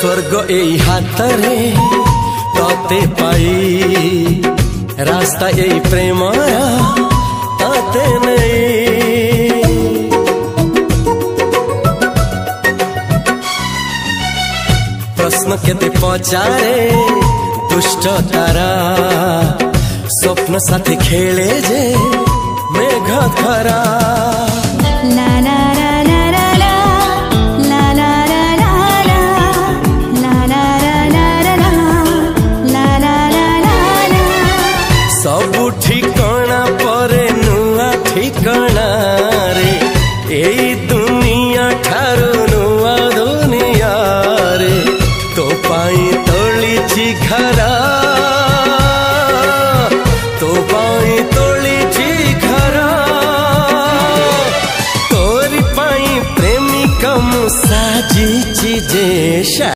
स्वर्ग एई हातरे तते पाई रास्ता एई प्रेम तते नहीं। प्रश्न केते पचारे दुष्ट तारा स्वप्न साथी खेले जे मेघ खरा। सबु ठिकाना परे नुआ ठिकाना रे एई दुनिया ठारू नुआ दुनिया रे। तो पाई तोलिछि घरा तो पाई तोलिछि घरा तोरी पाई प्रेमिका मु साजिछि जे।